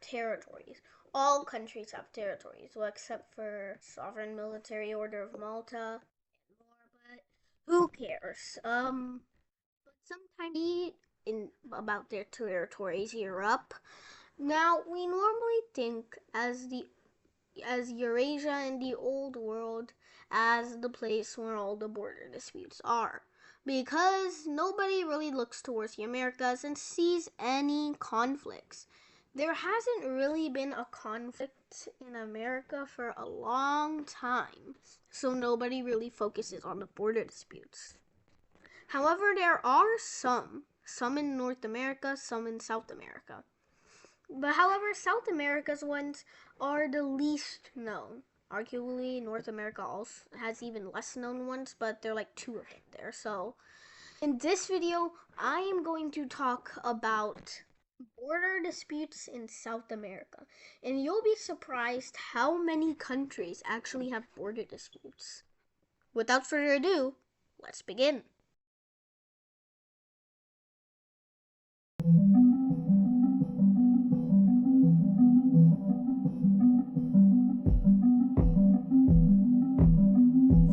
territories. All countries have territories, well, except for Sovereign Military Order of Malta and more, but who cares? But sometimes in about their territories, Europe. Now, we normally think as Eurasia in the old world as the place where all the border disputes are. Because nobody really looks towards the Americas and sees any conflicts. There hasn't really been a conflict in America for a long time, so nobody really focuses on the border disputes. However, there are some in North America, some in South America. But however, South America's ones are the least known. Arguably, North America also has even less known ones, but there are like two of them there. So, in this video, I am going to talk about border disputes in South America. And you'll be surprised how many countries actually have border disputes. Without further ado, let's begin. If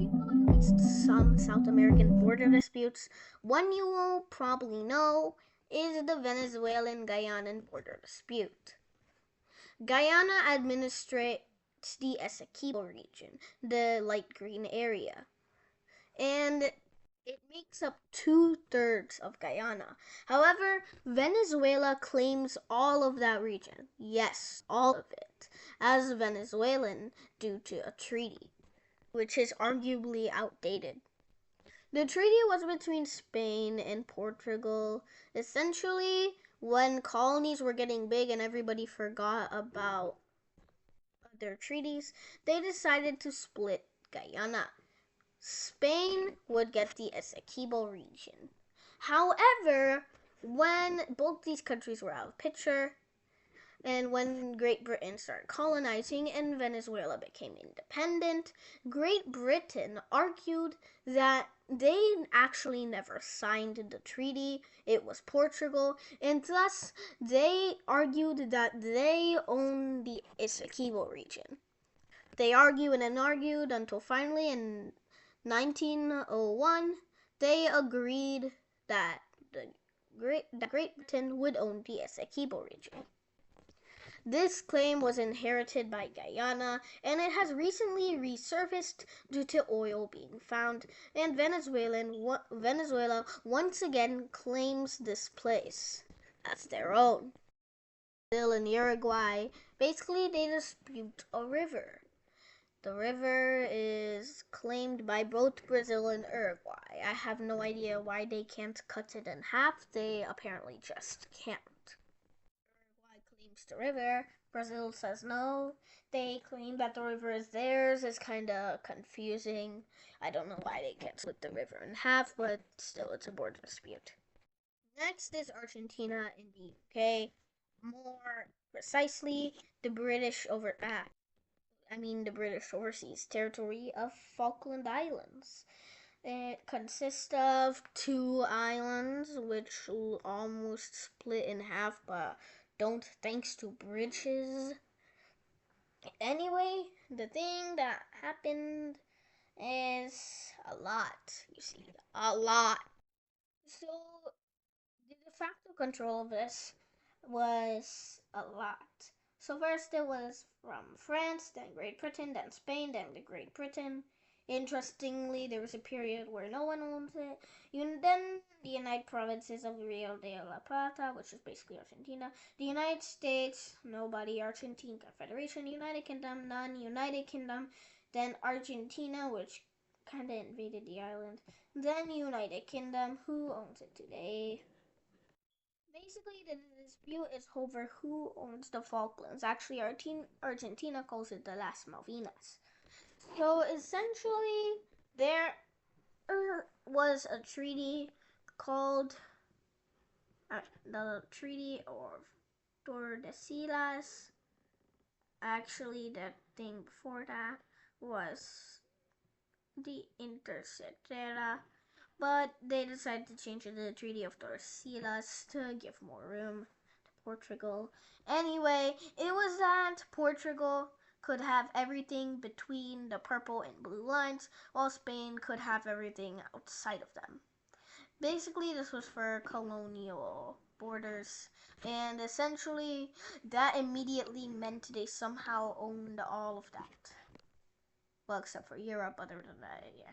you know at least some South American border disputes, one you will probably know is the Venezuelan Guyanan border dispute. Guyana administrates the Essequibo region, the light green area, and it makes up 2/3 of Guyana. However, Venezuela claims all of that region. Yes, all of it, as Venezuelan due to a treaty, which is arguably outdated. The treaty was between Spain and Portugal. Essentially, when colonies were getting big and everybody forgot about their treaties, they decided to split Guyana. Spain would get the Essequibo region. However, when both these countries were out of picture, and when Great Britain started colonizing and Venezuela became independent, Great Britain argued that they actually never signed the treaty. It was Portugal, and thus they argued that they own the Essequibo region. They argued and argued until finally in 1901 they agreed that Great Britain would own the Essequibo region. This claim was inherited by Guyana, and it has recently resurfaced due to oil being found, and Venezuela once again claims this place as their own. Brazil and Uruguay, basically they dispute a river. The river is claimed by both Brazil and Uruguay. I have no idea why they can't cut it in half. They apparently just can't. Uruguay claims the river. Brazil says no. They claim that the river is theirs. It's kind of confusing. I don't know why they can't split the river in half, but still, it's a border dispute. Next is Argentina and the UK. More precisely, the British the British overseas territory of Falkland Islands. It consists of two islands, which almost split in half, but don't thanks to bridges. Anyway, the thing that happened is a lot. You see, a lot. So, the de facto control of this was a lot. So first it was from France, then Great Britain, then Spain, then the Great Britain. Interestingly, there was a period where no one owned it. Then the United Provinces of Rio de la Plata, which is basically Argentina. The United States, nobody. Argentine Confederation. United Kingdom, none. United Kingdom. Then Argentina, which kind of invaded the island. Then United Kingdom, who owns it today. Basically, the dispute is over who owns the Falklands. Actually, Argentina calls it the Las Malvinas. So essentially, there was a treaty called the Treaty of Tordesillas. Actually, the thing before that was the Intercetera, but they decided to change it to the Treaty of Tordesillas to give more room Portugal. Anyway, it was that Portugal could have everything between the purple and blue lines, while Spain could have everything outside of them. Basically, this was for colonial borders, and essentially, that immediately meant they somehow owned all of that. Well, except for Europe, other than that, yeah.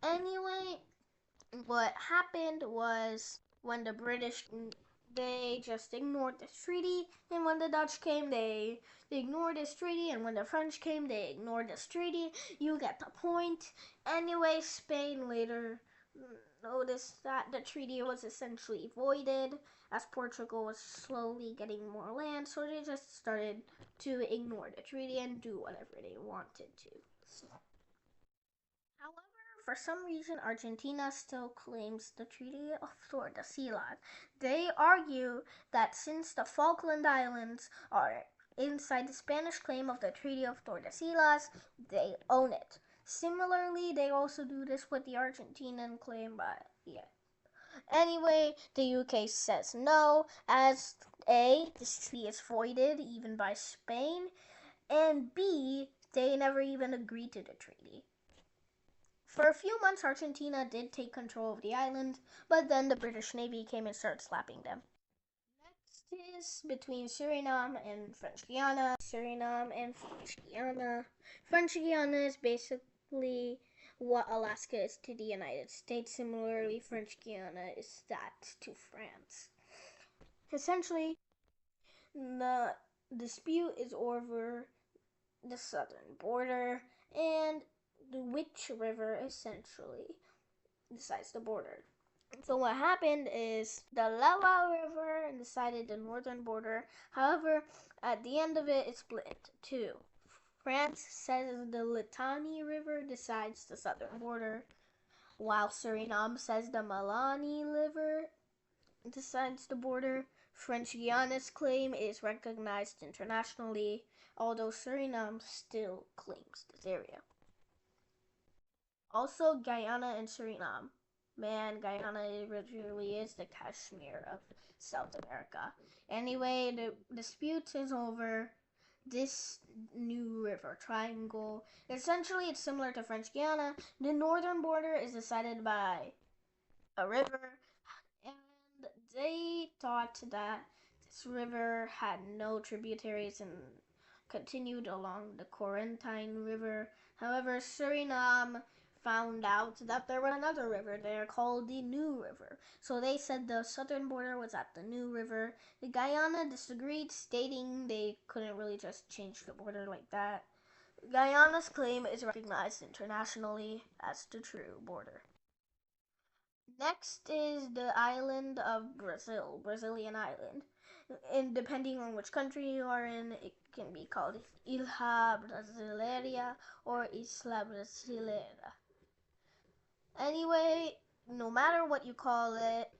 Anyway, what happened was when the British, they just ignored this treaty, and when the Dutch came, they ignored this treaty, and when the French came, they ignored this treaty. You get the point. Anyway, Spain later noticed that the treaty was essentially voided as Portugal was slowly getting more land, so they just started to ignore the treaty and do whatever they wanted to. However, for some reason, Argentina still claims the Treaty of Tordesillas. They argue that since the Falkland Islands are inside the Spanish claim of the Treaty of Tordesillas, they own it. Similarly, they also do this with the Argentinian claim, but yeah. Anyway, the UK says no, as A, this treaty is voided even by Spain, and B, they never even agreed to the treaty. For a few months, Argentina did take control of the island, but then the British Navy came and started slapping them. Next is between Suriname and French Guiana. Suriname and French Guiana. French Guiana is basically what Alaska is to the United States. Similarly, French Guiana is that to France. Essentially, the dispute is over the southern border and which river essentially decides the border. So what happened is the Loire River decided the northern border. However, at the end of it, it split into two. France says the Litani River decides the southern border, while Suriname says the Malani River decides the border. French Guiana's claim is recognized internationally, although Suriname still claims this area. Also, Guyana and Suriname. Man, Guyana really is the Kashmir of South America. Anyway, the dispute is over this new river triangle. Essentially, it's similar to French Guiana. The northern border is decided by a river, and they thought that this river had no tributaries and continued along the Corentyne River. However, Suriname found out that there was another river there called the New River. So they said the southern border was at the New River. The Guyana disagreed, stating they couldn't really just change the border like that. Guyana's claim is recognized internationally as the true border. Next is the island of Brazil, Brazilian island. And depending on which country you are in, it can be called Ilha Brasileira or Isla Brasileira. Anyway, no matter what you call it,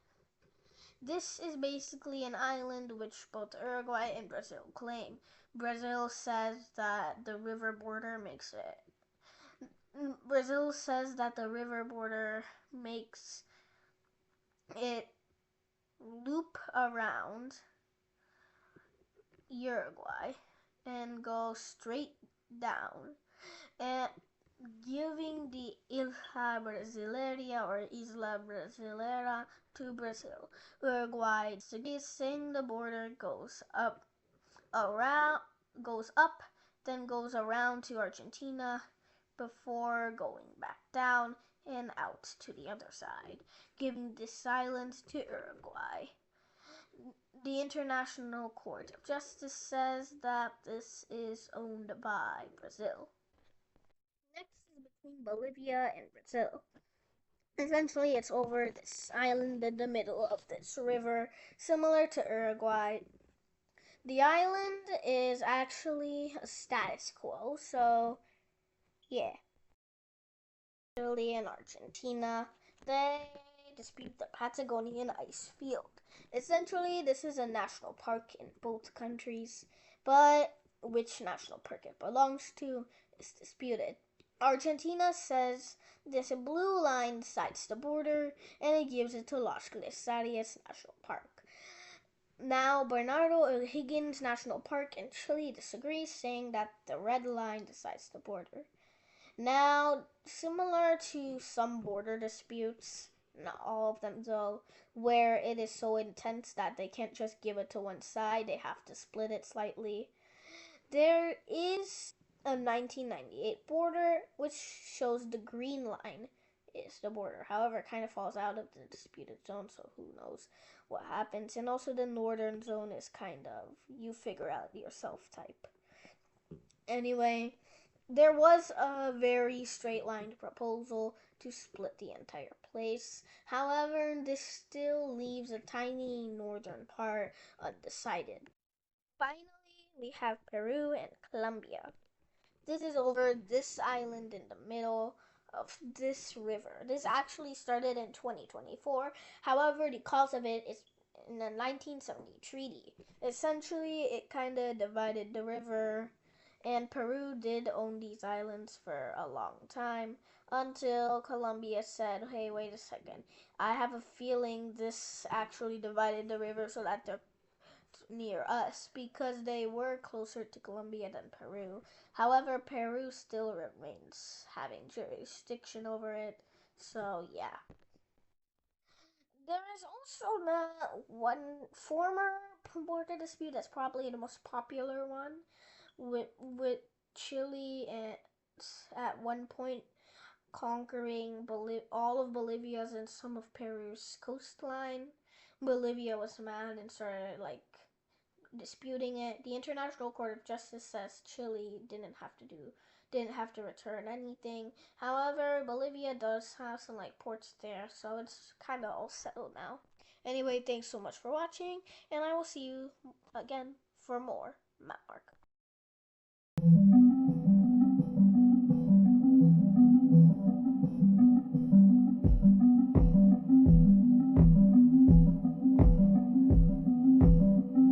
this is basically an island which both Uruguay and Brazil claim. Brazil says that the river border makes it. Brazil says that the river border makes it loop around Uruguay and go straight down, and giving the Ilha Brasileira or Isla Brasileira to Brazil. Uruguay disagrees, saying the border goes up, then goes around to Argentina before going back down and out to the other side, giving this island to Uruguay. The International Court of Justice says that this is owned by Brazil. Next is between Bolivia and Brazil. Essentially, it's over this island in the middle of this river, similar to Uruguay. The island is actually a status quo, so yeah. Chile and Argentina, they dispute the Patagonian ice field. Essentially, this is a national park in both countries, but which national park it belongs to is disputed. Argentina says this blue line decides the border, and it gives it to Las Glisarias National Park. Now, Bernardo O'Higgins National Park in Chile disagrees, saying that the red line decides the border. Now, similar to some border disputes, not all of them though, where it is so intense that they can't just give it to one side, they have to split it slightly. There is a 1998 border which shows the green line is the border. However, it kind of falls out of the disputed zone, so who knows what happens. And also, the northern zone is kind of you figure out yourself type. Anyway, there was a very straight lined proposal to split the entire place. However, this still leaves a tiny northern part undecided. Finally, we have Peru and Colombia. This is over this island in the middle of this river. This actually started in 2024. However, the cause of it is in the 1970 treaty. Essentially, it kind of divided the river, and Peru did own these islands for a long time until Colombia said, hey, wait a second. I have a feeling this actually divided the river so that they're near us because they were closer to Colombia than Peru. However, Peru still remains having jurisdiction over it. So, yeah. There is also the one former border dispute that's probably the most popular one with Chile and at one point conquering all of Bolivia's and some of Peru's coastline. Bolivia was mad and started like disputing it. The International Court of Justice says Chile didn't have to return anything. However, Bolivia does have some like ports there, so it's kind of all settled now. Anyway, thanks so much for watching, and I will see you again for more.